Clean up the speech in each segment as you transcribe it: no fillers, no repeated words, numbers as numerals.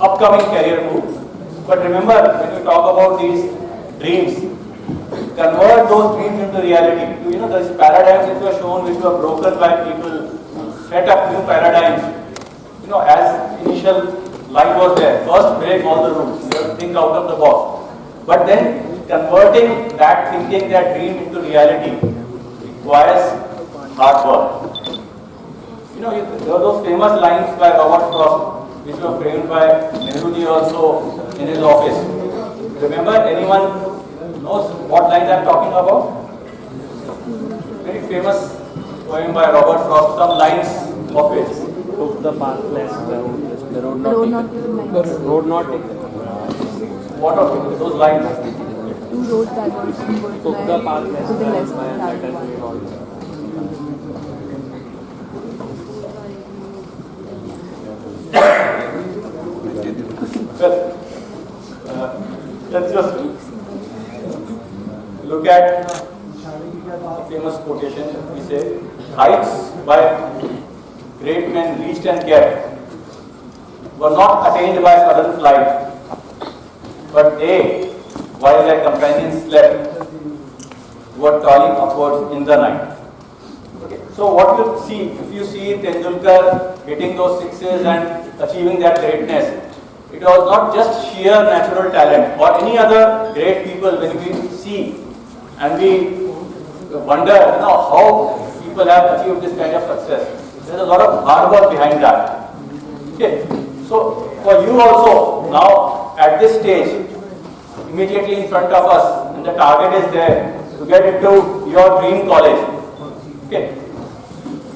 upcoming career move. But remember, when you talk about these dreams, convert those dreams into reality. You know, those paradigms which were shown, which were broken by people, set up new paradigms. You know, as initial line was there, first break all the rules, you have to think out of the box. But then converting that thinking, that dream into reality requires hard work. You know, there were those famous lines by Robert Frost, which were framed by Nehruji also in his office. Remember, anyone knows what lines I am talking about? Very famous poem by Robert Frost, some lines of it. Took the path less, the road not taken. Road not taken. What are those lines? Two roads diverged towards Took the path less, to the left by and that right way one. also. Well, let's just look at the famous quotation. We say, heights by great men reached and kept were not attained by sudden flight, but they, while their companions slept, were toiling upwards in the night. Okay. So what you see, if you see Tendulkar hitting those sixes and achieving that greatness, it was not just sheer natural talent or any other great people. When we see and we wonder, you know, how people have achieved this kind of success, there is a lot of hard work behind that. Okay. So for you also, now at this stage, immediately in front of us, and the target is there to get into your dream college. Okay.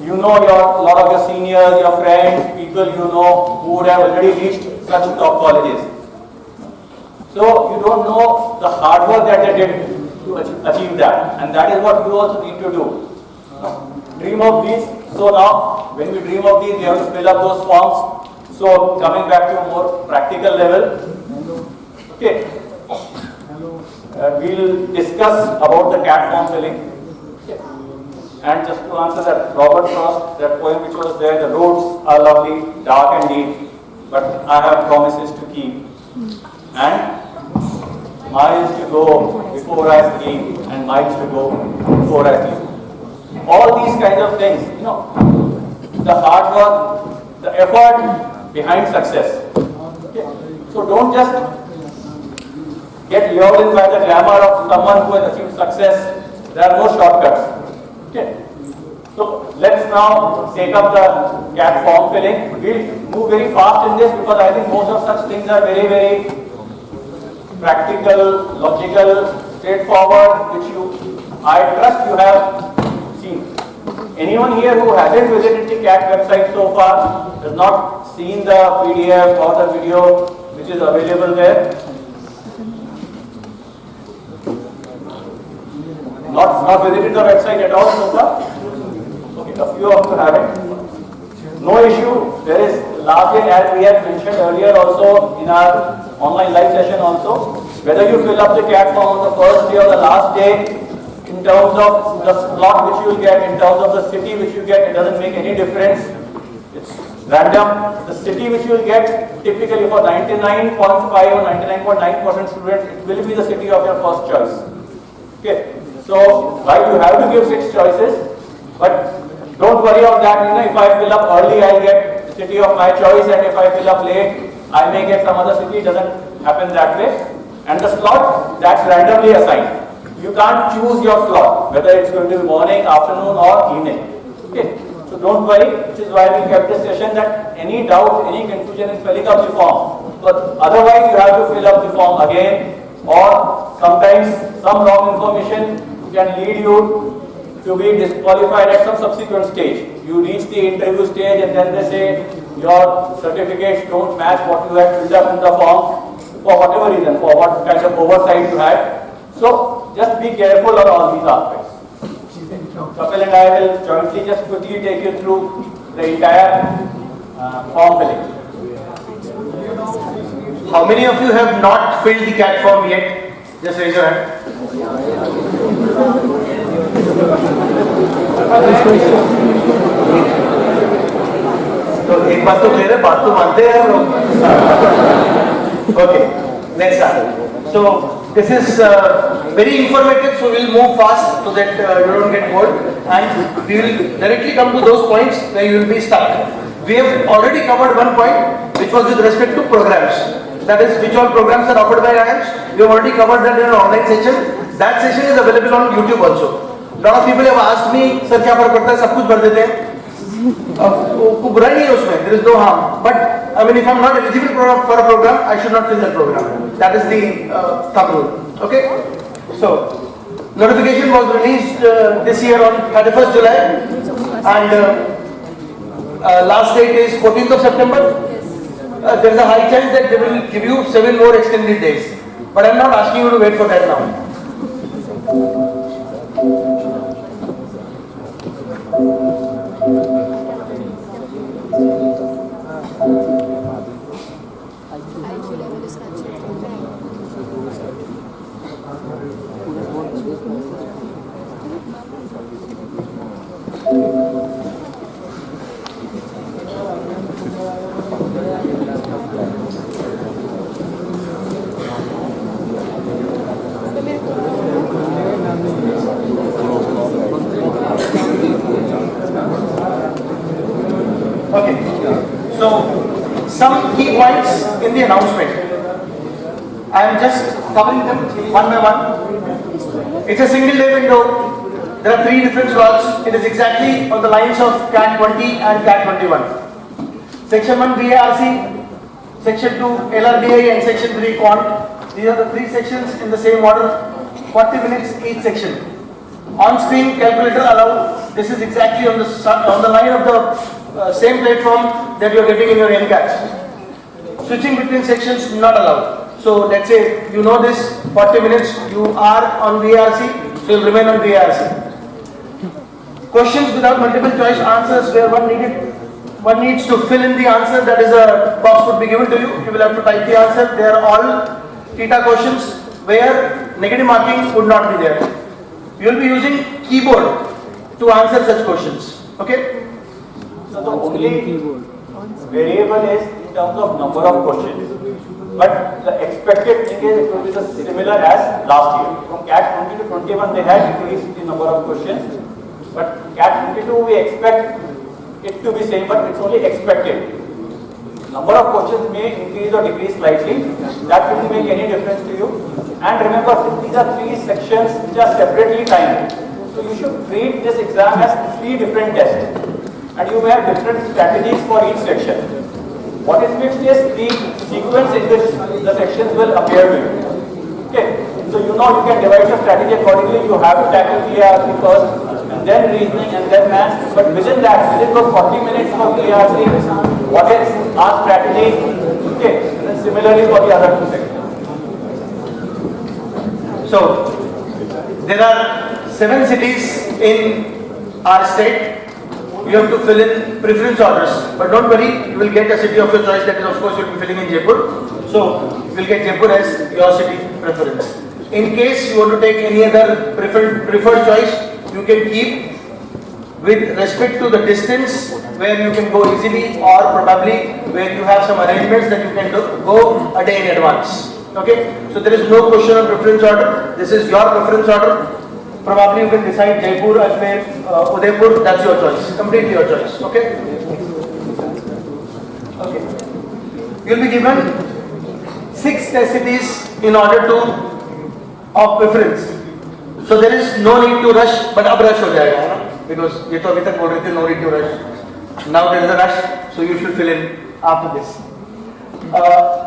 You know a lot of your seniors, your friends, people you know who would have already reached such top colleges. So you don't know the hard work that they did to achieve that, and that is what you also need to do. Dream of these. So now, when we dream of these, we have to fill up those forms. So coming back to a more practical level, okay, we'll discuss about the CAT form filling. And just to answer that, Robert Frost, that poem which was there, the roads are lovely, dark and deep, but I have promises to keep. And miles to go before I sleep, and miles to go before I sleep. All these kinds of things, you know, the hard work, the effort behind success. Okay. So don't just get lured in by the glamour of someone who has achieved success. There are no shortcuts. Okay. So let's now take up the CAT form filling. We'll move very fast in this because I think most of such things are very, very practical, logical, straightforward, which I trust you have seen. Anyone here who hasn't visited the CAT website so far, has not seen the PDF or the video which is available there? Not visited the website at all so far? Okay, a few of you haven't. No issue. There is largely, as we had mentioned earlier also in our online live session also, whether you fill up the CAT form on the first day or the last day, in terms of the slot which you will get, in terms of the city which you get, it doesn't make any difference. It's random. The city which you will get, typically for 99.5 or 99.9% students, it will be the city of your first choice. Okay. So, while you have to give 6 choices, but don't worry of that. You know, if I fill up early, I'll get the city of my choice, and if I fill up late, I may get some other city. It doesn't happen that way. And the slot, that's randomly assigned. You can't choose your slot, whether it's going to be morning, afternoon, or evening. Okay. So don't worry, which is why we kept this session, that any doubt, any confusion in filling up the form. But otherwise, you have to fill up the form again, or sometimes some wrong information can lead you to be disqualified at some subsequent stage. You reach the interview stage and then they say your certificates don't match what you had filled up in the form for whatever reason, for what kind of oversight you had. So just be careful on all these aspects. Kapil and I will jointly just quickly take you through the entire form filling. How many of you have not filled the CAT form yet? Just raise your hand. तो एक बात तो कह रहे, बात तो मानते हैं हम लोग. Okay, let's start. So this is very informative, so we'll move fast so that you don't get bored, and we will directly come to those points where you will be stuck. We have already covered one point, which was with respect to programs. That is, which all programs are offered by IIMs. We have already covered that in an online session. That session is available on YouTube also. Lot of people have asked me, sir क्या फर्क पड़ता है, सब कुछ भर देते हैं. कोई बुराई नहीं है उसमें, there is no harm. But I mean, if I'm not eligible for a program, I should not fill that program. That is the thumb rule. Okay. So notification was released this year on 31st July, and last date is 14th of September. There is a high chance that they will give you 7 more extended days. But I'm not asking you to wait for that now. Okay, so some key points in the announcement. I am just covering them one by one. It's a single day window. There are 3 different slots. It is exactly on the lines of CAT 20 and CAT 21. Section 1 BARC, Section 2 LRDI and Section 3 Quant. These are the 3 sections in the same order. 40 minutes each section. On-screen calculator allowed. This is exactly on the line of the same platform that you are getting in your NCATs. Switching between sections not allowed. So let's say you know this 40 minutes you are on VARC, so you will remain on VARC. Questions without multiple choice answers where one needs to fill in the answer, that is a box would be given to you. You will have to type the answer. They are all theta questions where negative marking would not be there. You will be using keyboard to answer such questions. Okay? So the only variable is in terms of number of questions, but the expected thing is it will be the similar as last year. From CAT 20 to 21 they had increased the number of questions, but CAT 22 we expect it to be same, but it's only expected. Number of questions may increase or decrease slightly. That won't make any difference to you. And remember, these are 3 sections which are separately timed. So you should treat this exam as 3 different tests. And you may have different strategies for each section. What is fixed is the sequence in which the sections will appear to you. Okay, so you know you can devise a strategy accordingly. You have to tackle VARC first, and then reasoning, and then maths. But within that, within those 40 minutes for VARC, what is our strategy? Okay, and then similarly for the other 2 sections. So there are 7 cities in our state. You have to fill in preference orders, but don't worry, you will get a city of your choice. That is, of course, you will be filling in Jaipur. So you will get Jaipur as your city preference. In case you want to take any other preferred choice, you can keep with respect to the distance where you can go easily, or probably where you have some arrangements that you can go a day in advance. Okay, so there is no question of preference order. This is your preference order. Probably you can decide Jaipur, Ajmer, Udaipur. That's your choice. Completely your choice. Okay. Okay. You will be given 6 test cities in order to of preference. So there is no need to rush, but अब rush हो जाएगा ना? Because ये तो अभी तक बोल रहे थे no need to rush. Now there is a rush, so you should fill in after this.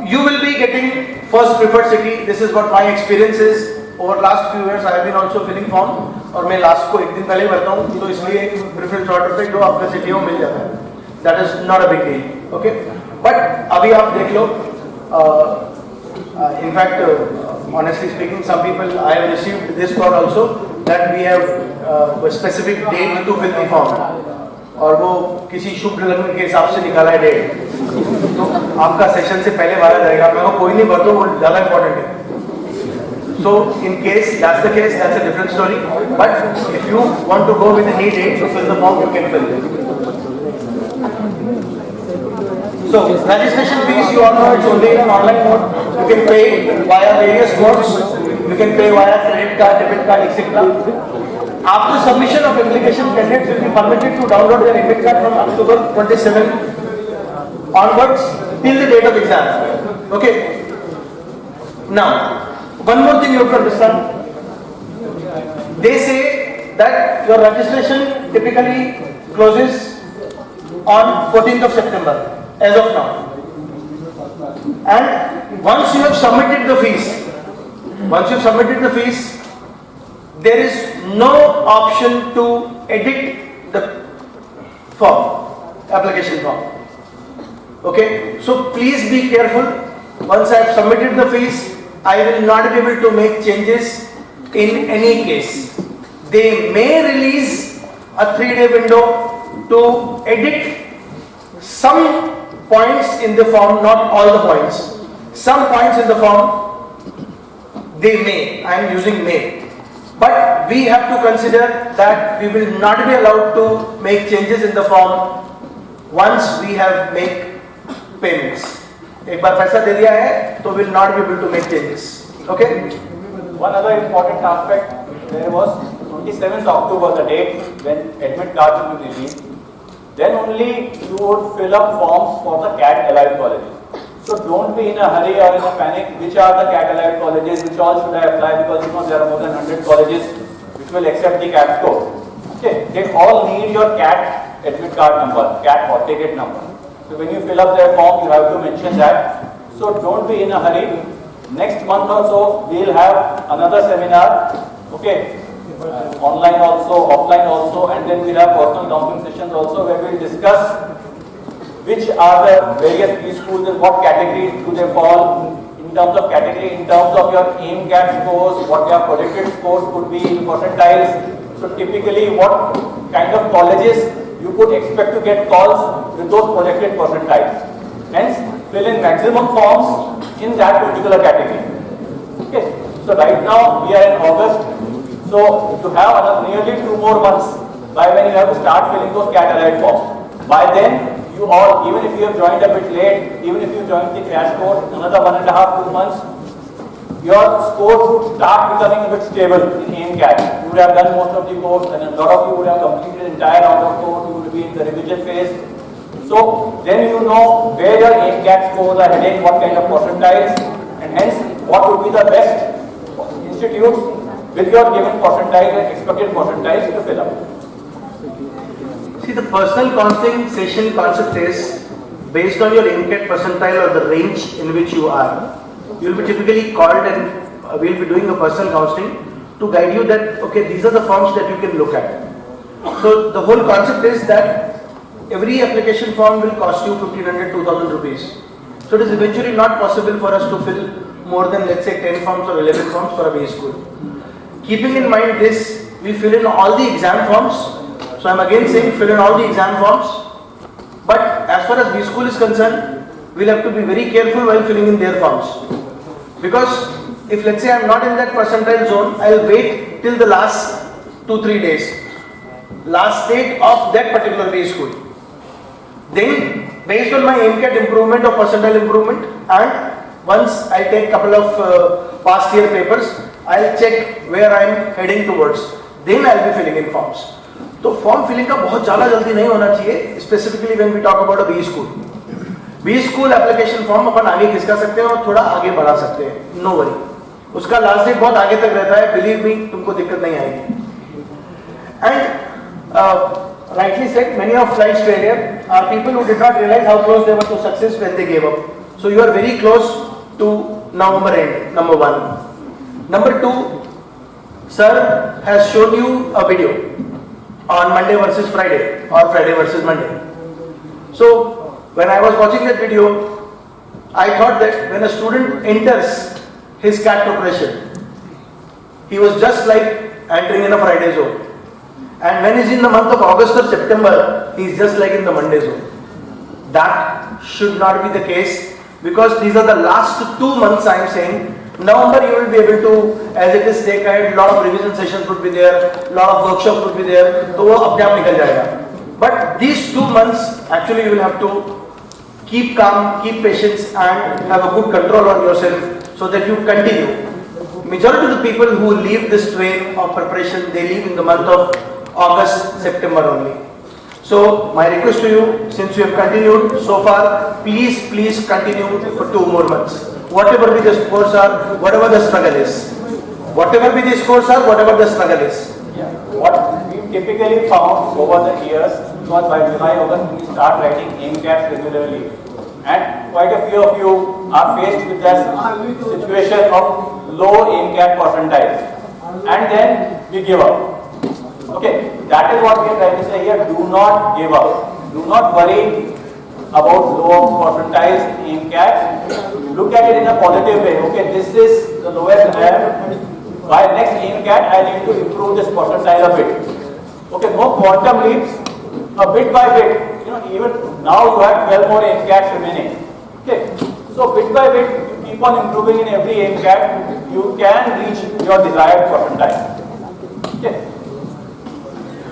You will be getting first preferred city. This is what my experience is. Over last few years, I have been also filling form. और मैं last को एक दिन पहले भरता हूँ, तो इसलिए preference order पे जो आपका city हो मिल जाता है. That is not a big deal. Okay. But अभी आप देख लो. In fact, honestly speaking, some people I have received this call also that we have a specific date to fill the form. और वो किसी शुभ लग्न के हिसाब से निकाला है डेट. तो आपका सेशन से पहले भरा जाएगा. मैं वो कोई नहीं भरता, वो ज़्यादा इम्पोर्टेंट है. So in case that's the case, that's a different story. But if you want to go with any date to fill the form, you can fill it. So registration fees, you all know it's only in an online mode. You can pay via various modes. You can pay via credit card, debit card, etc. After submission of application, candidates will be permitted to download their admit card from October 27 onwards till the date of exam. Okay. Now, one more thing you have to understand. They say that your registration typically closes on 14th of September, as of now. And once you have submitted the fees, there is no option to edit the form, application form. Okay, so please be careful. Once I have submitted the fees, I will not be able to make changes in any case. They may release a 3-day window to edit some points in the form, not all the points. Some points in the form, they may, I am using may. But we have to consider that we will not be allowed to make changes in the form once we have made payments. एक बार पैसा दे दिया है तो will not be able to make changes. Okay? One other important aspect, there was 27th October, the date when admit cards will be released. Then only you would fill up forms for the CAT allied colleges. So don't be in a hurry or in a panic. Which are the CAT allied colleges? Which all should I apply? Because you know there are more than 100 colleges which will accept the CAT score. Okay, they all need your CAT admit card number, CAT hall ticket number. So when you fill up their form, you have to mention that. So don't be in a hurry. Next month or so, we will have another seminar. Okay. Online also, offline also, and then we'll have personal counseling sessions also where we'll discuss which are the various preschools and what categories do they fall in terms of category, in terms of your AIMCAT scores, what your projected scores could be in percentiles. So typically what kind of colleges you could expect to get calls with those projected percentiles. Hence, fill in maximum forms in that particular category. Okay. So right now we are in August. So to have nearly 2 more months by when you have to start filling those CAT allied forms. By then, you all, even if you have joined a bit late, even if you joined the crash course, another 1.5 to 2 months, your scores would start becoming a bit stable in AIMCAT. You would have done most of the course, and a lot of you would have completed the entire round of course. You would be in the revision phase. So then you know where your AIMCAT scores are heading, what kind of percentiles, and hence what would be the best institutes with your given percentile and expected percentiles to fill up. See, the personal counseling session concept is based on your AIMCAT percentile or the range in which you are. You will be typically called and we will be doing a personal counseling to guide you that, okay, these are the forms that you can look at. So the whole concept is that every application form will cost you 1500, 2000 rupees. So it is eventually not possible for us to fill more than, let's say, 10 forms or 11 forms for a B school. Keeping in mind this, we fill in all the exam forms. So I'm again saying fill in all the exam forms. But as far as B school is concerned, we'll have to be very careful while filling in their forms. Because if, let's say, I'm not in that percentile zone, I'll wait till the last 2-3 days. Last date of that particular B school. Then, based on my AIMCAT improvement or percentile improvement, and once I take couple of past year papers, I'll check where I'm heading towards. Then I'll be filling in forms. तो form filling का बहुत ज़्यादा जल्दी नहीं होना चाहिए, specifically when we talk about a B school. B school application form अपन आगे खिसका सकते हैं और थोड़ा आगे बढ़ा सकते हैं, नो वरी. उसका लास्ट डेट बहुत आगे तक रहता है, बिलीव मी, तुमको दिक्कत नहीं आएगी. And rightly said, many of life's failure are people who did not realize how close they were to success when they gave up. So you are very close to November end, number 1. Number 2, sir has shown you a video on Monday versus Friday or Friday versus Monday. So when I was watching that video, I thought that when a student enters his CAT preparation, he was just like entering in a Friday zone. And when he's in the month of August or September, he's just like in the Monday zone. That should not be the case, because these are the last 2 months. I am saying November you will be able to, as it is take ahead, lot of revision sessions would be there, lot of workshops would be there, तो वो अपने आप निकल जाएगा. But these 2 months actually you will have to keep calm, keep patience, and have a good control on yourself so that you continue. Majority of the people who leave this train of preparation, they leave in the month of August, September only. So my request to you, since you have continued so far, please continue for 2 more months. Whatever be the scores are, whatever the struggle is. Whatever be the scores are, whatever the struggle is. Yeah. What we typically found over the years was by July, August, we start writing AIMCATs regularly. And quite a few of you are faced with that situation of low AIMCAT percentiles. And then we give up. Okay, that is what we are trying to say here. Do not give up. Do not worry about low percentiles in AIMCAT. Look at it in a positive way. Okay, this is the lowest I have. By next AIMCAT, I need to improve this percentile a bit. Okay, no quantum leaps, a bit by bit. You know, even now you have 12 more AIMCATs remaining. Okay, so bit by bit, you keep on improving in every AIMCAT, you can reach your desired percentile. Okay.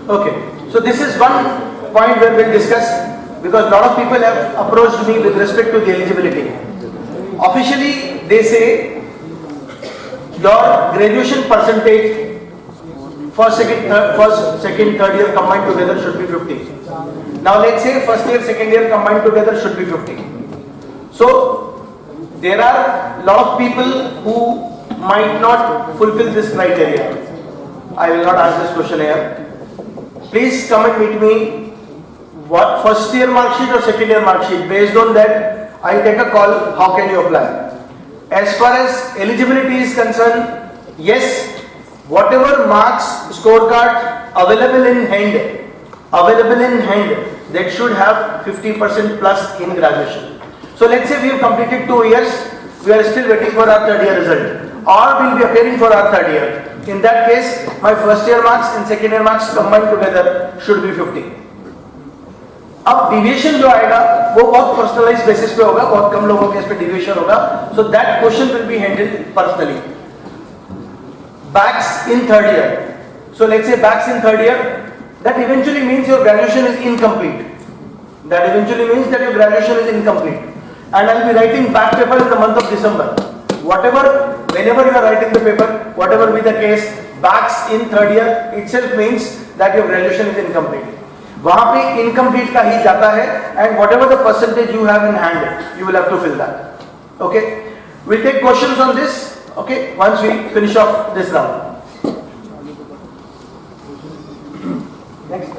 Okay, so this is one point where we'll discuss, because a lot of people have approached me with respect to the eligibility. Officially, they say your graduation percentage first, second, third year combined together should be 50. Now let's say first year, second year combined together should be 50. So there are a lot of people who might not fulfill this criteria. I will not ask this question here. Please come and meet me. What first year mark sheet or second year mark sheet? Based on that, I take a call. How can you apply? As far as eligibility is concerned, yes, whatever marks, scorecard available in hand, that should have 50% plus in graduation. So let's say we have completed 2 years, we are still waiting for our third year result, or we will be appearing for our third year. In that case, my first year marks and second year marks combined together should be 50. अब deviation जो आएगा वो बहुत personalise basis पे होगा, बहुत कम लोगों के इस पे डिविएशन होगा, so that question will be handled personally. Backs in third year. So let's say backs in third year, that eventually means your graduation is incomplete. That eventually means that your graduation is incomplete. And I'll be writing back paper in the month of December. Whenever you are writing the paper, whatever be the case, backs in third year itself means that your graduation is incomplete. वहां पे incomplete का ही जाता है, and whatever the percentage you have in hand, you will have to fill that. Okay, we'll take questions on this. Okay, once we finish off this round. Next.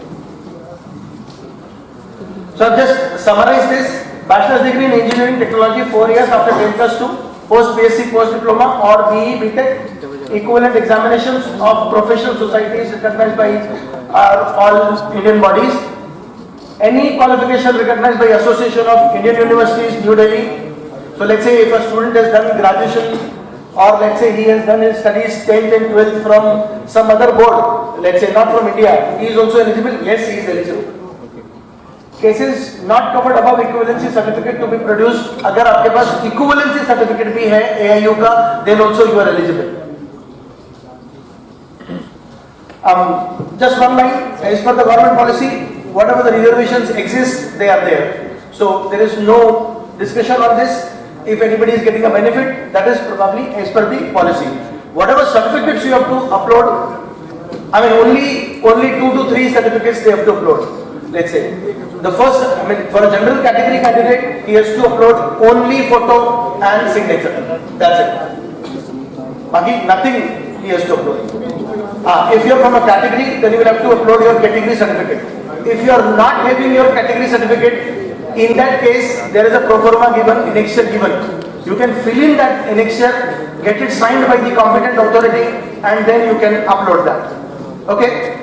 So I've just summarized this. Bachelor's degree in engineering technology, 4 years after 10+2, post BSc, post diploma, or BE, BTech. Equivalent examinations of professional societies recognized by all Indian bodies. Any qualification recognized by Association of Indian Universities, New Delhi. So let's say if a student has done graduation, or let's say he has done his studies 10th and 12th from some other board, let's say not from India, he is also eligible? Yes, he is eligible. Cases not covered above, equivalency certificate to be produced. अगर आपके पास equivalency certificate भी है AIU का, then also you are eligible. Just one line, as per the government policy, whatever the reservations exist, they are there. So there is no discussion on this. If anybody is getting a benefit, that is probably as per the policy. Whatever certificates you have to upload, I mean only 2 to 3 certificates they have to upload. Let's say the first, I mean for a general category candidate, he has to upload only photo and signature. That's it. Baki nothing he has to upload. If you are from a category, then you will have to upload your category certificate. If you are not having your category certificate, in that case, there is a pro forma given, annexure given. You can fill in that annexure, get it signed by the competent authority, and then you can upload that. Okay?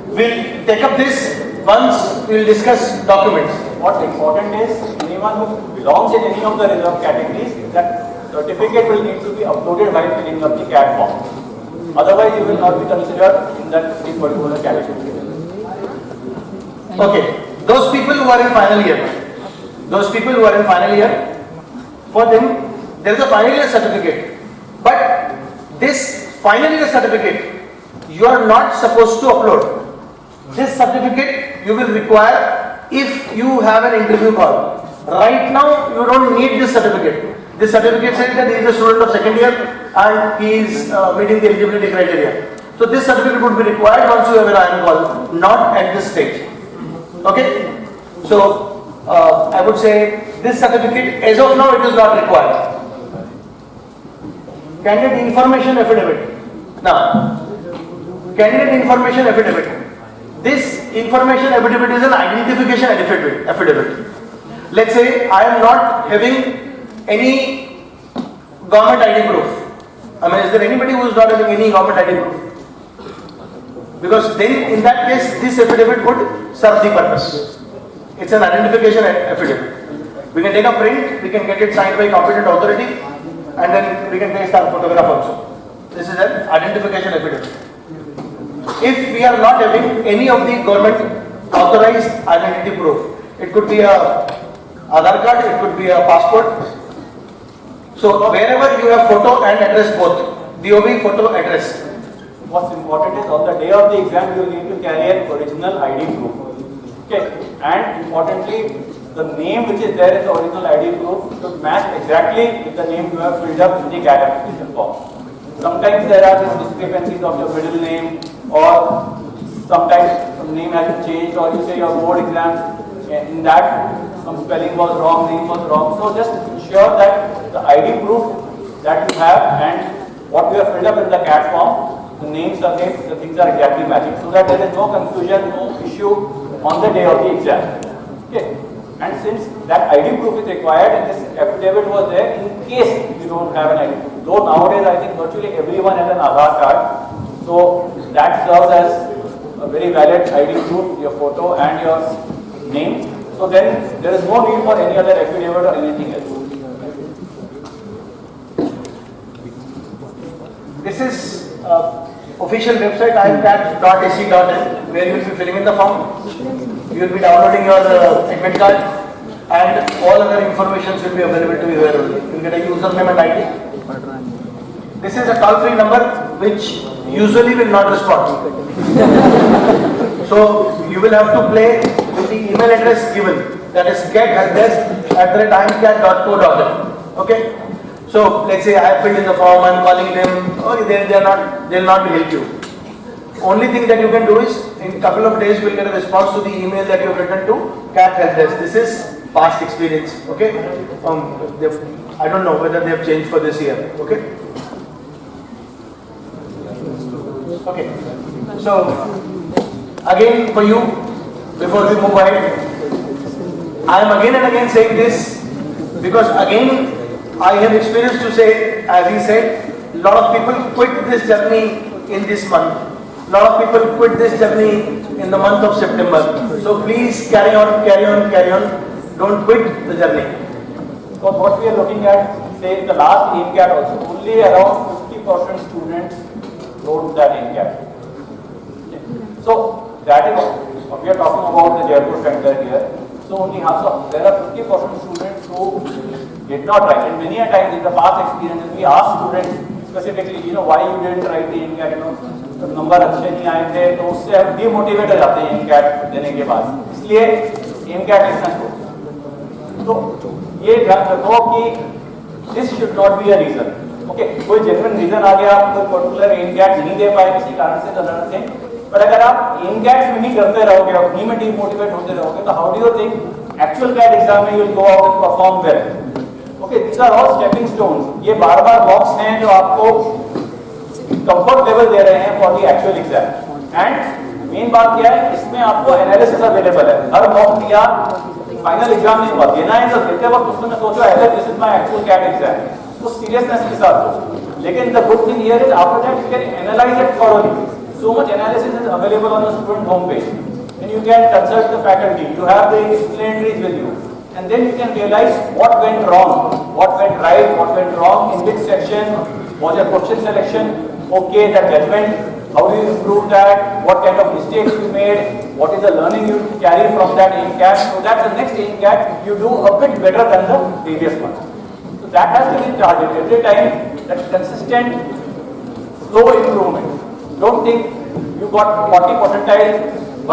We'll take up this once we will discuss documents. What's important is anyone who belongs in any of the reserved categories, that certificate will need to be uploaded while filling up the CAT form. Otherwise, you will not be considered in that particular category. Okay. Those people who are in final year, for them there is a final year certificate, but this final year certificate you are not supposed to upload. This certificate you will require if you have an interview call. Right now, you don't need this certificate. This certificate says that he is a student of second year and he is meeting the eligibility criteria. So this certificate would be required once you have an IIM call, not at this stage. Okay? So I would say this certificate, as of now, it is not required. Candidate information affidavit. Now, candidate information affidavit. This information affidavit is an identification affidavit. Let's say I am not having any government ID proof. I mean, is there anybody who is not having any government ID proof? Because then, in that case, this affidavit would serve the purpose. It's an identification affidavit. We can take a print, we can get it signed by competent authority, and then we can paste our photograph also. This is an identification affidavit. If we are not having any of the government authorized identity proof, it could be a Aadhaar card, it could be a passport. So wherever you have photo and address both, DOB, photo, address. What's important is on the day of the exam, you need to carry an original ID proof. Okay, and importantly, the name which is there in the original ID proof should match exactly with the name you have filled up in the CAT application form. Sometimes there are these discrepancies of your middle name, or sometimes some name has been changed, or you say your board exam, in that some spelling was wrong, name was wrong. So just ensure that the ID proof that you have and what you have filled up in the CAT form, the names, the things are exactly matching, so that there is no confusion, no issue on the day of the exam. Okay. And since that ID proof is required and this affidavit was there in case you don't have an ID proof. Though nowadays I think virtually everyone has an Aadhaar card, so that serves as a very valid ID proof, your photo and your name. So then there is no need for any other affidavit or anything else. This is official website imcat.ac.in, where you will be filling in the form. You will be downloading your admit card, and all other information will be available to you here only. You will get a username and ID. This is a toll-free number which usually will not respond. So you will have to play with the email address given, that is gethelpdesk@imcat.co.in. Okay. So let's say I have filled in the form, I am calling them, or they will not help you. Only thing that you can do is, in a couple of days you will get a response to the email that you have written to CAT Help Desk. This is past experience, okay? I don't know whether they have changed for this year, okay? Okay, so again for you, before we move ahead, I am again and again saying this because again I have experience to say, as he said, a lot of people quit this journey in this month. A lot of people quit this journey in the month of September. So please carry on. Don't quit the journey. Because what we are looking at, say in the last AIMCAT also, only around 50% students wrote that AIMCAT. Okay. So that is what we are talking about, the Jaipur center here. So only half, so there are 50% students who did not write. And many a times in the past experiences, we ask students specifically, why you didn't write the AIMCAT, तो number अच्छे नहीं आए थे, तो उससे हम demotivate हो जाते हैं AIMCAT देने के बाद, इसलिए AIMCAT लिखना छोड़ो। तो ये ध्यान रखो कि this should not be a reason. Okay, कोई जेन्युइन रीजन आ गया, कोई पर्टिकुलर AIMCAT नहीं दे पाए किसी कारण से, तो लड़ते हैं। पर अगर आप AIMCAT में ही करते रहोगे और उन्हीं में डिमोटिवेट होते रहोगे, तो how do you think actual CAT exam में you will go out and perform well? Okay, these are all stepping stones. ये बार-बार बॉक्स हैं जो आपको कंफर्ट लेवल दे रहे हैं for the actual exam. And main बात क्या है, इसमें आपको एनालिसिस अवेलेबल है। हर मॉक दिया, फाइनल एग्जाम नहीं हुआ, देना है तो देते वक्त उसमें सोचो ऐसे this is my actual CAT exam, तो सीरियसनेस के साथ हो। लेकिन the good thing here is after that you can analyse it thoroughly. So much analysis is available on the student home page, and you can consult the faculty, you have the explanatories with you, and then you can realize what went wrong, what went right, what went wrong, in which section was your question selection okay, that judgment, how do you improve that, what kind of mistakes you made, what is the learning you carry from that AIMCAT, so that the next AIMCAT you do a bit better than the previous one. So that has to be targeted every time, that consistent slow improvement. Don't think you got 40 percentile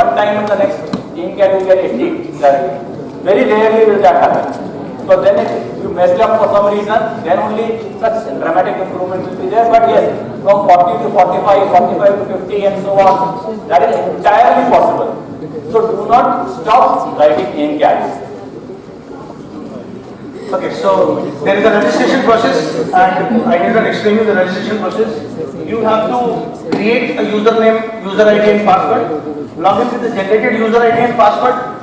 one time and the next AIMCAT you get 80 directly. Very rarely will that happen. So then if you messed up for some reason, then only such dramatic improvement will be there. But yes, from 40 to 45, 45 to 50 and so on, that is entirely possible. So do not stop writing in caps. Okay, so there is a registration process, and I did not explain you the registration process. You have to create a username, user ID and password, log in with the generated user ID and password.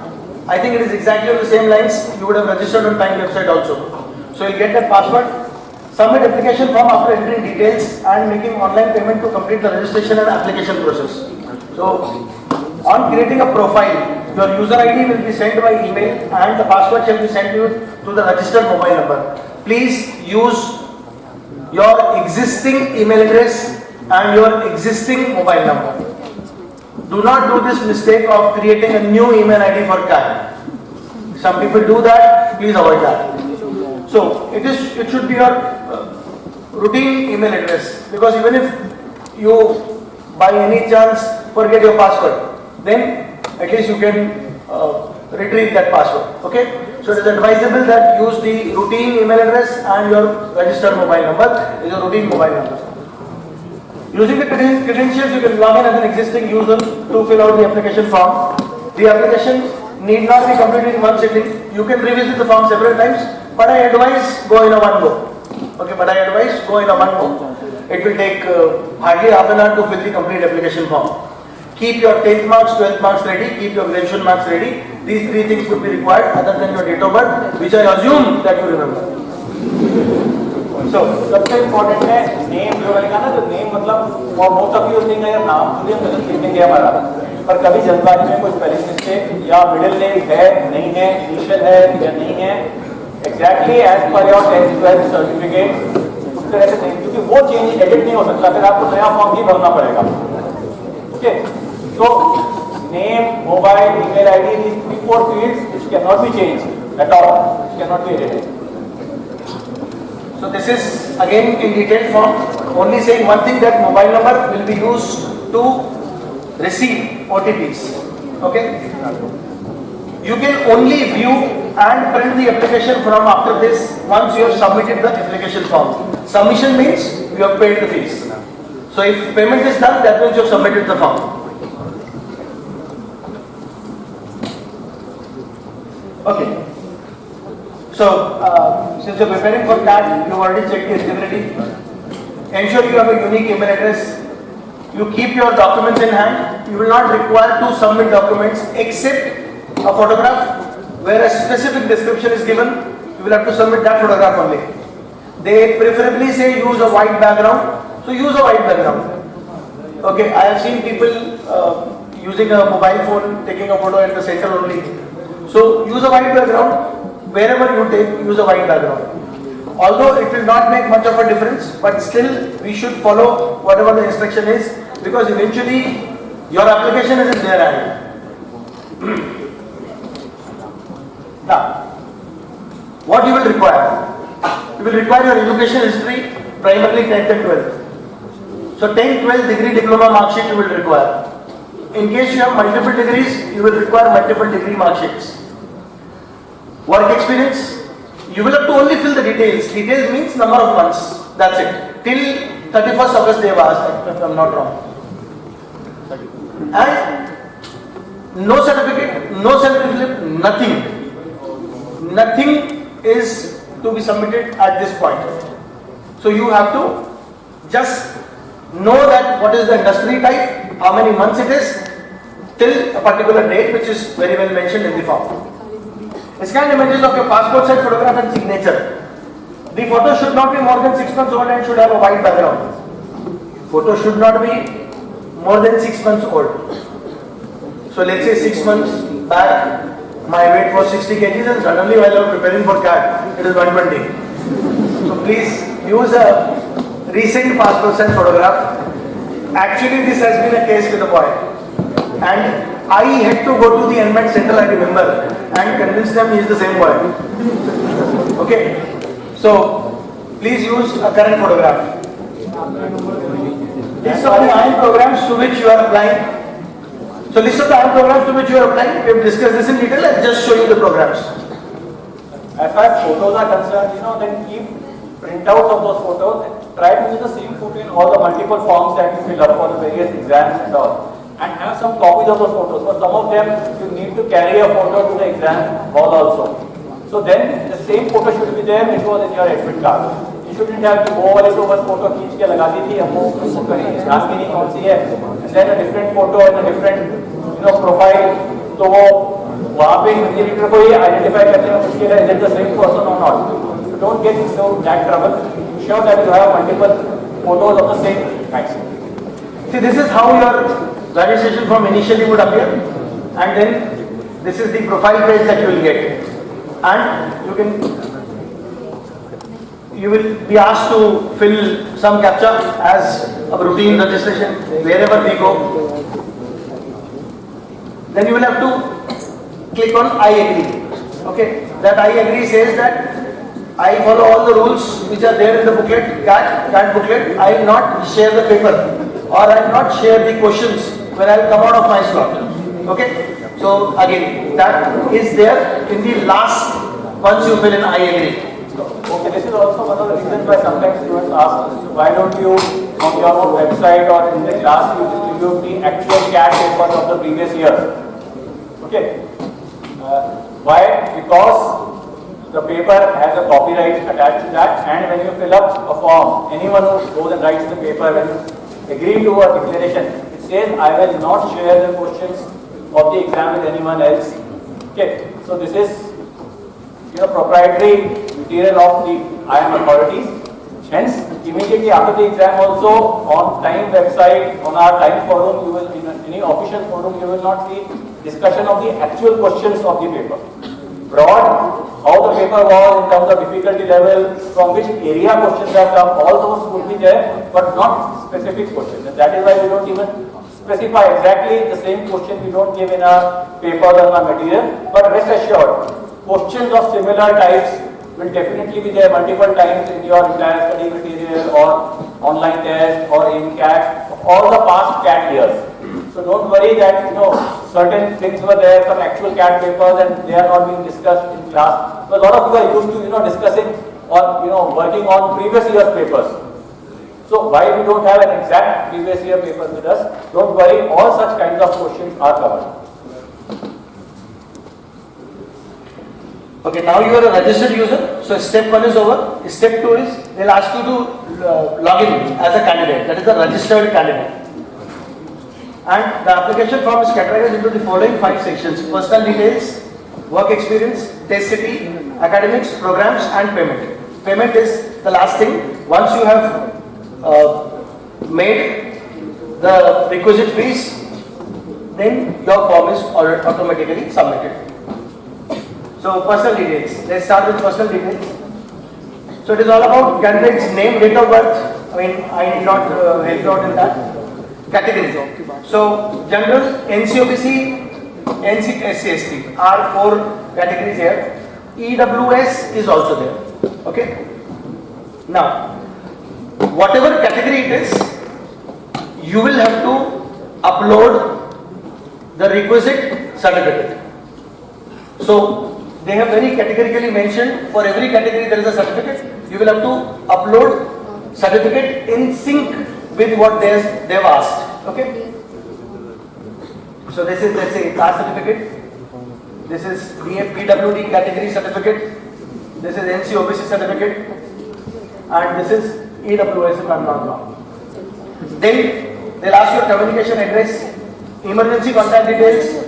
I think it is exactly on the same lines you would have registered on Time website also. So you get that password, submit application form after entering details and making online payment to complete the registration and application process. So on creating a profile, your user ID will be sent by email and the password shall be sent to you to the registered mobile number. Please use your existing email address and your existing mobile number. Do not do this mistake of creating a new email ID for CAT. Some people do that, please avoid that. So it should be your routine email address, because even if you by any chance forget your password, then at least you can retrieve that password. Okay? So it is advisable that use the routine email address and your registered mobile number is your routine mobile number. Using the credentials, you can log in as an existing user to fill out the application form. The application need not be completed in one sitting. You can revisit the form several times, but I advise go in a one go. Okay, but I advise go in a one go. It will take hardly half an hour to fill the complete application form. Keep your 10th marks, 12th marks ready, keep your graduation marks ready. These three things would be required other than your date of birth, which I assume that you remember. So सबसे important है name, जो मैंने कहा ना, जो name मतलब most of you think यार नाम सुनिए गलत लिख देंगे हमारा, पर कभी जल्दबाजी में कोई स्पेलिंग मिस्टेक या मिडिल नेम है नहीं है, इनिशियल है या नहीं है, exactly as per your 10th 12th certificate उस तरह से नहीं, क्योंकि वो चेंज एडिट नहीं हो सकता, फिर आपको नया फॉर्म ही भरना पड़ेगा. ओके, तो name, mobile, email ID, these 3-4 fields which cannot be changed at all, which cannot be edited. So this is again in detailed form, only saying one thing, that mobile number will be used to receive OTPs. Okay? You can only view and print the application from after this once you have submitted the application form. Submission means you have paid the fees. So if payment is done, that means you have submitted the form. Okay. So, since you are preparing for that, you have already checked the eligibility. Ensure you have a unique email address. You keep your documents in hand. You will not require to submit documents except a photograph where a specific description is given. You will have to submit that photograph only. They preferably say use a white background. So use a white background. Okay, I have seen people using a mobile phone taking a photo at the center only. So use a white background. Wherever you take, use a white background. Although it will not make much of a difference, but still we should follow whatever the instruction is, because eventually your application is in their hand. Now, what you will require? You will require your education history, primarily 10th and 12th. So 10th, 12th degree diploma mark sheet you will require. In case you have multiple degrees, you will require multiple degree mark sheets. Work experience, you will have to only fill the details. Details means number of months. That's it. Till 31st August they have asked, if I am not wrong. And no certificate, no salary slip, nothing. Nothing is to be submitted at this point. So you have to just know that what is the industry type, how many months it is, till a particular date, which is very well mentioned in the form. Scan images of your passport size photograph and signature. The photo should not be more than 6 months old and should have a white background. Photo should not be more than 6 months old. So let's say 6 months back, my weight was 60 kgs and suddenly while I was preparing for CAT, it is 120. So please use a recent passport size photograph. Actually this has been a case with a boy. And I had to go to the Enmet Center, I remember, and convince them he is the same boy. Okay? So, please use a current photograph. These are the 9 programs to which you are applying. So list of the IAM programs to which you are applying. We have discussed this in detail. Let's just show you the programs. As far as photos are concerned, then keep printouts of those photos and try to use the same photo in all the multiple forms that you fill up for the various exams and all. And have some copies of those photos. For some of them, you need to carry a photo to the exam hall also. So then the same photo should be there which was in your admit card. You shouldn't have to go वाले तो बस photo खींच के लगा दी थी, हम वो कहीं ध्यान भी नहीं कौन सी है, and then a different photo and a different profile, तो वो वहाँ पे इंजीनियर को ही आइडेंटिफाई करने में मुश्किल है, is it the same person or not? So don't get into that trouble. Ensure that you have multiple photos of the same kind. See, this is how your registration form initially would appear, and then this is the profile page that you will get, and you will be asked to fill some captcha as a routine registration wherever we go. Then you will have to click on I agree. Okay, that I agree says that I follow all the rules which are there in the booklet, CAT booklet. I will not share the paper, or I will not share the questions when I will come out of my slot. Okay, so again, that is there in the last, once you fill in I agree. Okay, this is also one of the reasons why sometimes students ask, why don't you on your own website or in the class you distribute the actual CAT papers of the previous years. Okay, why? Because the paper has a copyright attached to that, and when you fill up a form, anyone who goes and writes the paper, when you agree to a declaration, it says I will not share the questions of the exam with anyone else. Okay, so this is proprietary material of the IAM authorities. Hence, immediately after the exam also, on time website, on our time forum, you will, in any official forum, you will not see discussion of the actual questions of the paper. Broad, how the paper was in terms of difficulty level, from which area questions have come, all those would be there, but not specific questions. And that is why we don't even specify exactly the same question we don't give in our papers or our material, but rest assured, questions of similar types will definitely be there multiple times in your entire study material or online test or in CAT, all the past CAT years. So don't worry that certain things were there, some actual CAT papers, and they are not being discussed in class. So a lot of you are used to discussing or working on previous year's papers. So why we don't have an exact previous year papers with us? Don't worry, all such kinds of questions are covered. Okay, now you are a registered user, so step 1 is over. Step 2 is, they'll ask you to log in as a candidate, that is a registered candidate. And the application form is categorized into the following 5 sections: personal details, work experience, test city, academics, programs, and payment. Payment is the last thing. Once you have made the requisite fees, then your form is automatically submitted. So personal details. Let's start with personal details. So it is all about candidate's name, date of birth. I need not help you out in that. Categories. So general, NCOBC, SC/ST are 4 categories here. EWS is also there. Okay. Now, whatever category it is, you will have to upload the requisite certificate. So they have very categorically mentioned for every category there is a certificate. You will have to upload certificate in sync with what they've asked. Okay. So this is, let's say, caste certificate. This is PWD category certificate. This is NCOBC certificate, and this is EWS if I'm not wrong. Then they'll ask your communication address, emergency contact details.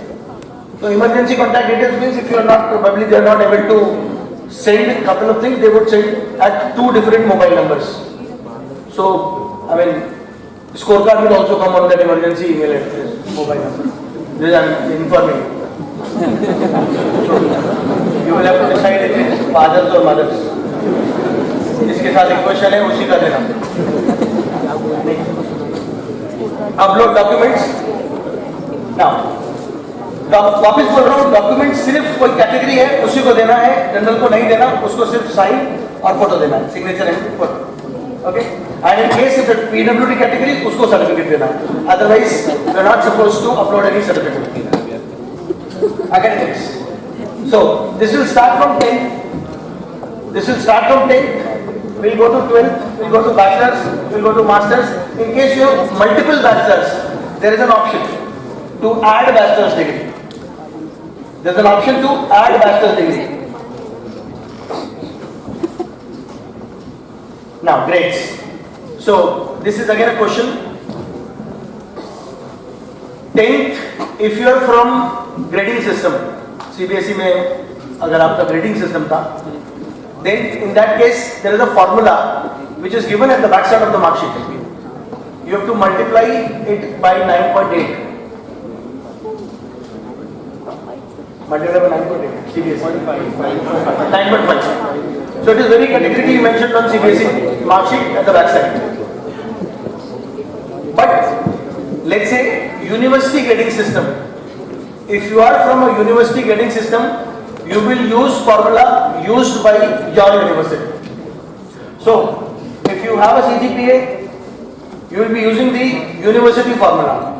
So emergency contact details means if you are not, probably they are not able to send a couple of things, they would send at 2 different mobile numbers. So, scorecard will also come on that emergency email address, mobile number. This I am informing you. So, you will have to decide if it's fathers or mothers. जिसके साथ equation है उसी का देना. Upload documents. Now, वापिस बोल रहा हूँ, डॉक्यूमेंट सिर्फ कोई कैटेगरी है उसी को देना है, जनरल को नहीं देना, उसको सिर्फ साइन और फोटो देना है, signature and photo. Okay. And in case if it's PWD category, उसको certificate देना. Otherwise, we are not supposed to upload any certificate. Academics. So this will start from 10th. This will start from 10th. We'll go to 12th. We'll go to bachelors. We'll go to masters. In case you have multiple bachelors, there is an option to add bachelor's degree. There is an option to add bachelor's degree. Now grades. So this is again a question. 10th, if you are from grading system, CBSE में अगर आपका grading system था, then in that case there is a formula which is given at the back side of the mark sheet. You have to multiply it by 9.8. Multiply by 9.8. CBSE 9.5. So it is very categorically mentioned on CBSE mark sheet at the back side. But let's say university grading system. If you are from a university grading system, you will use formula used by your university. So if you have a CGPA, you will be using the university formula.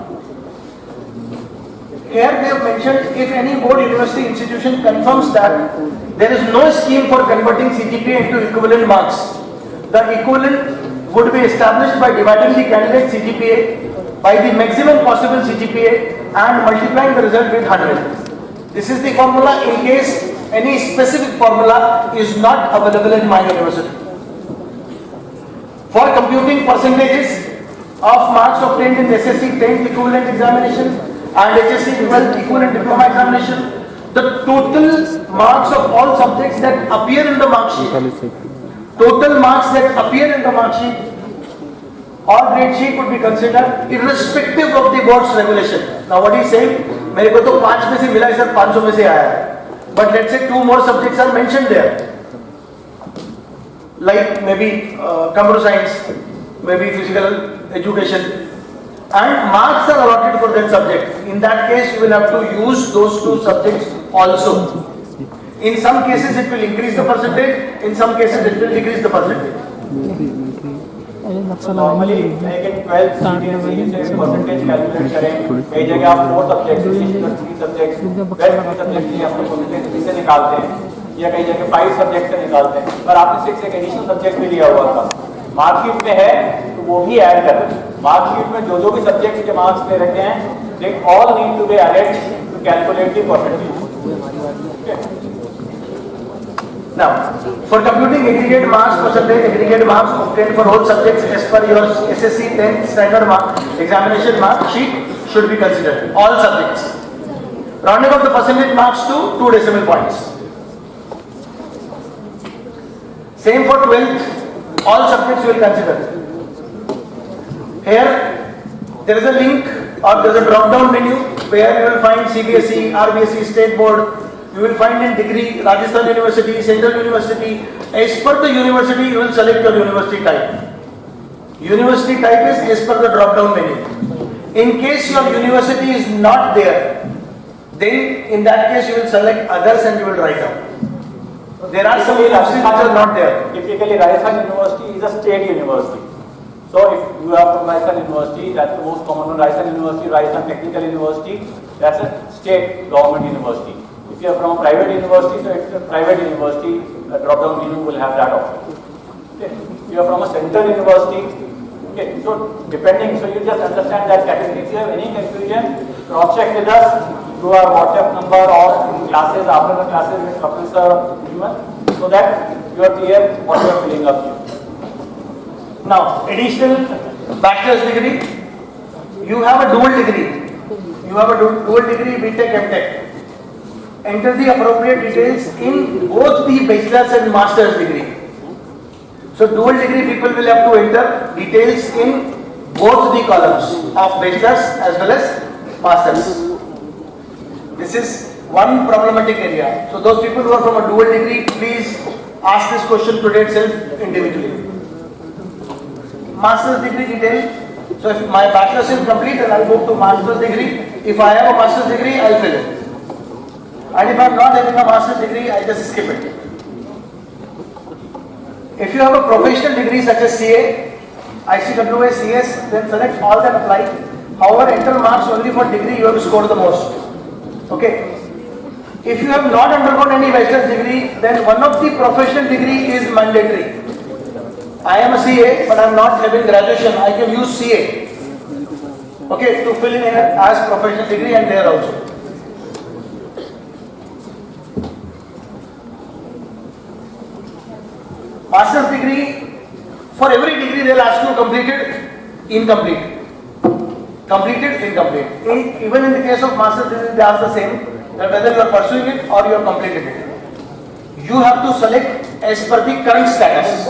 Here they have mentioned if any board university institution confirms that there is no scheme for converting CGPA into equivalent marks, the equivalent would be established by dividing the candidate CGPA by the maximum possible CGPA and multiplying the result with 100. This is the formula in case any specific formula is not available in my university. For computing percentages of marks obtained in SSC 10th equivalent examination and HSC 12th equivalent diploma examination, the total marks of all subjects that appear in the mark sheet, total marks that appear in the mark sheet or grade sheet would be considered irrespective of the board's regulation. Now what he is saying, मेरे को तो 5 में से मिला है sir, 500 में से आया है. But let's say 2 more subjects are mentioned there, like maybe computer science, maybe physical education, and marks are allotted for that subject. In that case, you will have to use those 2 subjects also. In some cases, it will increase the percentage. In some cases, it will decrease the percentage. So normally, like in 12th CBSE से percentage calculate करें. कई जगह आप 4 subjects, 3 subjects, 12 subjects के आप percentage से निकालते हैं, या कई जगह 5 subjects से निकालते हैं. पर आपने 6 एक additional subject भी लिया हुआ था. मार्कशीट में है, तो वो भी ऐड कर दें. मार्कशीट में जो भी सब्जेक्ट के मार्क्स दे रखे हैं, they all need to be added to calculate the percentage. Okay. Now, for computing aggregate marks percentage, aggregate marks obtained for all subjects as per your SSC 10th standard mark examination mark sheet should be considered. All subjects. Rounding up the percentage marks to 2 decimal points. Same for 12th. All subjects will consider. Here, there is a link or there is a drop-down menu where you will find CBSE, RBSE, State Board. You will find in degree, Rajasthan University, Central University. As per the university, you will select your university type. University type is as per the drop-down menu. In case your university is not there, then in that case you will select others and you will write down. There are some universities which are not there. Typically, Rajasthan University is a state university. So if you are from Rajasthan University, that's the most common one. Rajasthan University, Rajasthan Technical University, that's a state government university. If you are from a private university, so it's a private university, the drop-down menu will have that option. Okay. If you are from a central university, okay, so depending, so you just understand that category. If you have any confusion, cross-check with us through our WhatsApp number or in classes, after the classes with Professor Human, so that you are clear what you are filling up here. Now, additional bachelor's degree, you have a dual degree. You have a dual degree, BTech, MTech. Enter the appropriate details in both the bachelor's and master's degree. So, dual degree people will have to enter details in both the columns of bachelor's as well as master's. This is one problematic area. So, those people who are from a dual degree, please ask this question today itself individually. Master's degree detail. So if my bachelor's is complete, then I'll move to master's degree. If I have a master's degree, I'll fill it. And if I'm not having a master's degree, I just skip it. If you have a professional degree such as CA, ICWA, CS, then select all that apply. However, enter marks only for degree you have scored the most. Okay. If you have not undergone any bachelor's degree, then one of the professional degree is mandatory. I am a CA, but I am not having graduation. I can use CA. Okay, to fill in here as professional degree and there also. Master's degree, for every degree they will ask you completed, incomplete. Completed, incomplete. Even in the case of master's degree, they ask the same, that whether you are pursuing it or you have completed it. You have to select as per the current status.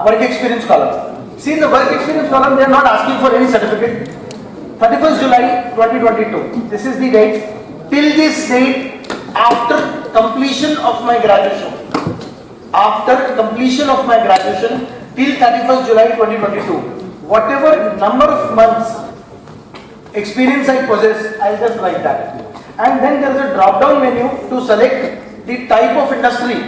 Work experience column. See, in the work experience column, they are not asking for any certificate. 31st July 2022. This is the date. Till this date, after completion of my graduation. After completion of my graduation, till 31st July 2022. Whatever number of months experience I possess, I'll just write that. And then there is a drop down menu to select the type of industry.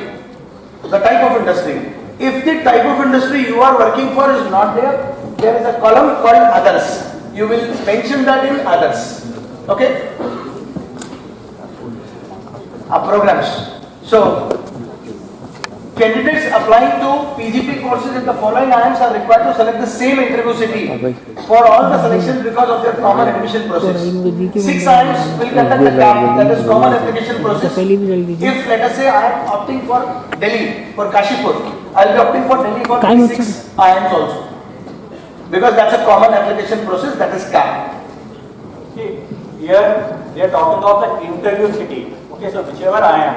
The type of industry. If the type of industry you are working for is not there, there is a column called others. You will mention that in others. Okay? Programs. So, candidates applying to PGP courses in the following IIMs are required to select the same interview city for all the selections because of their common admission process. 6 IIMs will conduct a CAP, that is common application process. If let us say I am opting for Delhi, for Kashipur, I will be opting for Delhi for 6 IIMs also. Because that's a common application process, that is CAP. See, here they are talking about the interview city. Okay, so whichever I am,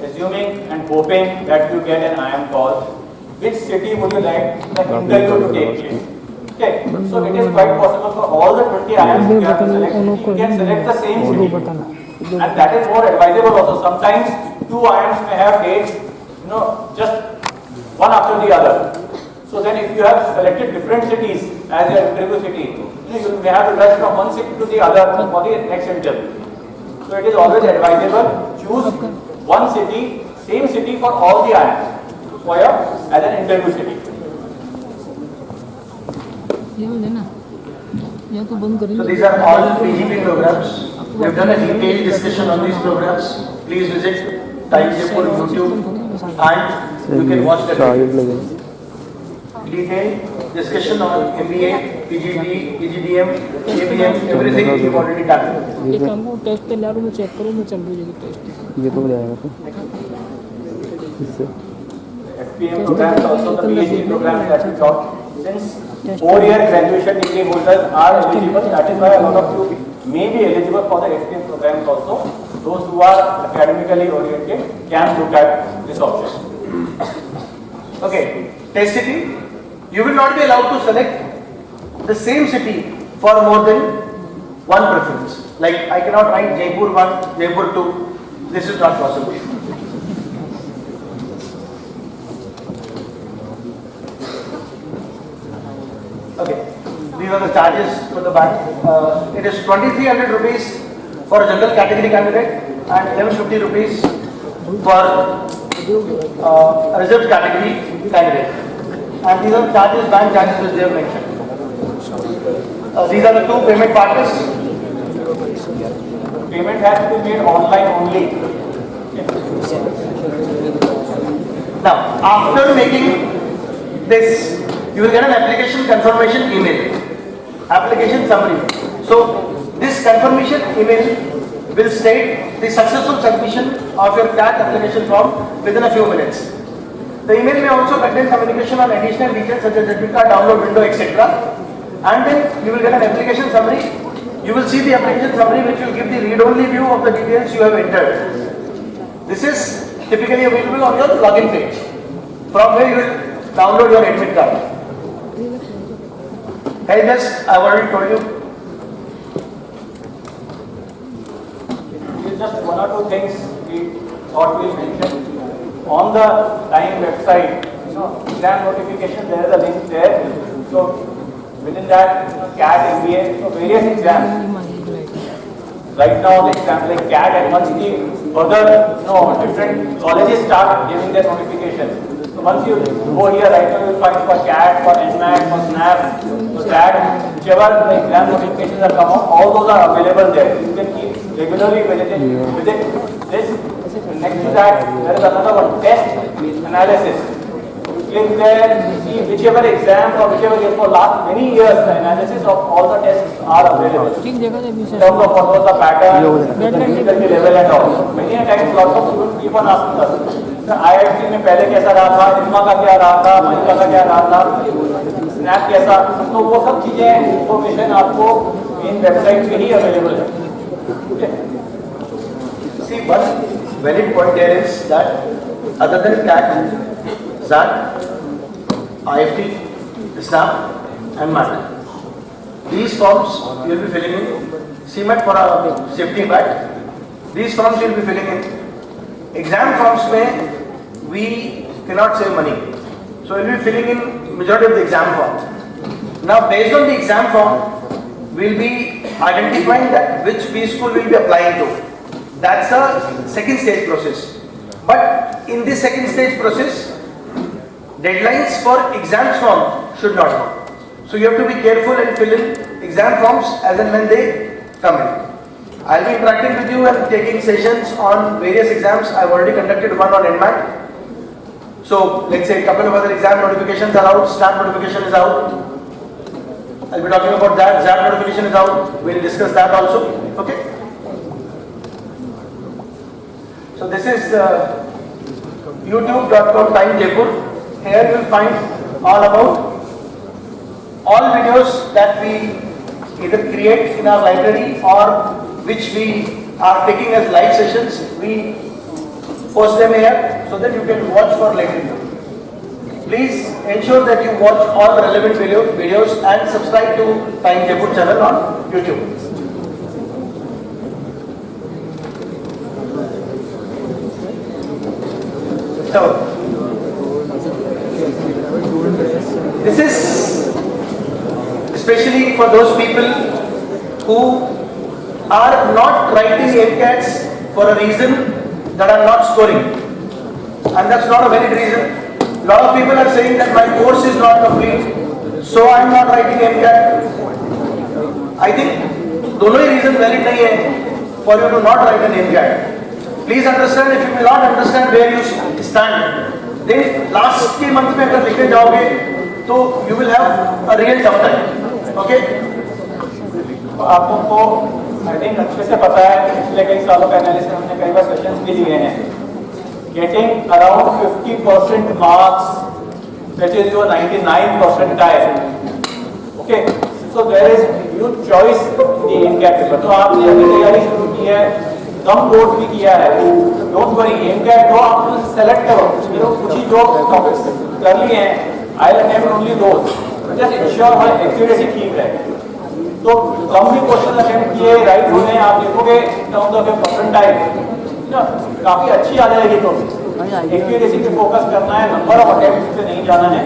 assuming and hoping that you get an IIM call, which city would you like the interview to take place? Okay, so it is quite possible for all the 20 IIMs you have to select, you can select the same city. And that is more advisable also. Sometimes 2 IIMs may have dates, just one after the other. So then if you have selected different cities as your interview city, you may have to rush from one city to the other for the next interview. So it is always advisable, choose one city, same city for all the IIMs for your as an interview city. So these are all PGP programs. We have done a detailed discussion on these programs. Please visit Time Jaipur YouTube and you can watch the detailed discussion on MBA, PGP, PGDM, ABM, everything we have already done. एक हमको test ले रहा हूँ मैं check करूँ मैं चल रही है टेस्ट ये तो हो जाएगा तो इससे FPM programs also the PhD programs that we taught. Since 4-year graduation degree holders are eligible, that is why a lot of you may be eligible for the FPM programs also. Those who are academically oriented can look at this option. Okay, test city. You will not be allowed to select the same city for more than one preference. Like I cannot write Jaipur 1, Jaipur 2. This is not possible. Okay, these are the charges for the bank. It is 2,300 rupees for a general category candidate and 1,150 rupees for a reserved category candidate. And these are the charges, bank charges which they have mentioned. These are the 2 payment partners. Payment has to be made online only. Now, after making this, you will get an application confirmation email. Application summary. So, this confirmation email will state the successful submission of your CAT application form within a few minutes. The email may also contain communication on additional details such as admit card, download window, etc. And then you will get an application summary. You will see the application summary which will give the read-only view of the details you have entered. This is typically available on your login page, from where you will download your admit card. Hey, just I've already told you. Just 1 or 2 things we thought we mentioned. On the Time website, exam notification, there is a link there. So within that, CAT, MBA, so various exams. Right now, the exam like CAT, and once the other, different colleges start giving their notification. So So once you go here, right now you will find for CAT, for NMAT, for SNAP, for SAT, whichever the exam notifications are come out, all those are available there. You can keep regularly visit this. Next to that, there is another one, test analysis. You click there, see whichever exam or whichever year for last many years, the analysis of all the tests are available. In terms of what was the pattern, the difficulty level and all. Many a times lots of students keep on asking us, IIT में पहले कैसा रहा था, ISMA का क्या रहा था, मनिका का क्या रहा था, स्नैप कैसा, तो वो सब चीजें इंफॉर्मेशन आपको इन वेबसाइट पे ही अवेलेबल है. See, one valid point there is that other than CAT, SAT, IFT, SNAP and MAT, these forms you will be filling in. CMAT for a safety bat, these forms you will be filling in. Exam forms में we cannot save money, so we will be filling in majority of the exam form. Now based on the exam form, we will be identifying that which B school we will be applying to. That's a second stage process. But in this second stage process, deadlines for exams form should not come. So you have to be careful and fill in exam forms as and when they come in. I'll be interacting with you and taking sessions on various exams. I've already conducted one on NMAT. So let's say a couple of other exam notifications are out, SNAP notification is out. I'll be talking about that, ZAP notification is out. We'll discuss that also. Okay? So this is youtube.com Time Jaipur. Here you will find all about all videos that we either create in our library or which we are taking as live sessions. We post them here so that you can watch for later. Please ensure that you watch all the relevant videos and subscribe to Time Jaipur channel on YouTube. So, this is especially for those people who are not writing MCATs for a reason that are not scoring, and that's not a valid reason. A lot of people are saying that my course is not complete, so I am not writing MCAT. I think दोनों ही reason valid नहीं है for you to not write an MCAT. Please understand, if you will not understand where you stand, then last के month में अगर लिखने जाओगे तो you will have a real tough time. Okay? आपको को I think अच्छे से पता है कि पिछले कई सालों का एनालिसिस हमने कई बार सेशंस भी लिए हैं. Getting around 50% marks, that is your 99 percentile. Okay, so there is huge choice in the MCAT paper. तो आपने अभी तैयारी शुरू की है, कम कोर्स भी किया है. Don't worry, MCAT को आप सेलेक्ट करो. कुछ ही जो टॉपिक्स कर लिए हैं, I'll attempt only those. Just ensure my accuracy ठीक है. तो कम भी क्वेश्चन अटेम्प्ट किए राइट होने आप देखोगे टर्म्स ऑफ परसेंटाइल ना काफी अच्छी आ जाएगी. तो एक्यूरेसी पे फोकस करना है, नंबर ऑफ अटेम्प्ट पे नहीं जाना है.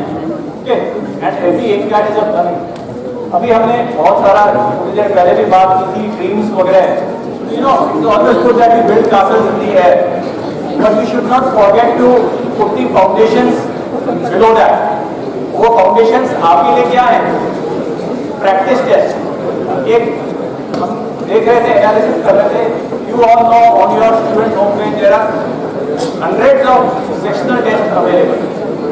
Okay, and every MCAT is a learning. अभी हमने बहुत सारा थोड़ी देर पहले भी बात की थी ड्रीम्स वगैरह. You know it's always good that we build castles in the air, but we should not forget to put the foundations below that. वो फाउंडेशंस आपके लिए क्या है? Practice test. एक हम देख रहे थे, एनालिसिस कर रहे थे. You all know on your student home page there are hundreds of sectional tests available,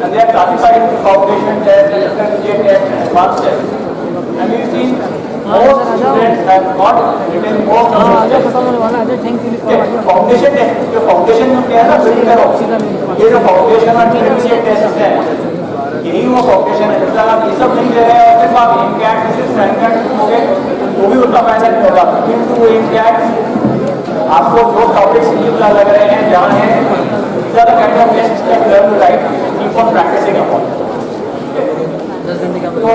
and they are classified into foundation test, intermediate test, and advanced test. And we've seen most students have not written more tests. Foundation test, जो foundation में क्या है ना, build करो. ये जो foundation और intermediate test है, यही वो फाउंडेशन है. जब तक आप ये सब नहीं दे रहे हैं और सिर्फ आप MCAT में सिर्फ स्टैंडर्ड होंगे वो भी उतना फायदा नहीं होगा. किंतु वो MCAT आपको जो टॉपिक्स यूज लग रहे हैं जहाँ हैं, these are the kind of tests that you have to write, keep on practicing upon. So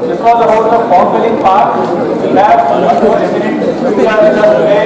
this was about the form filling part. We have one more eminent speaker with us today.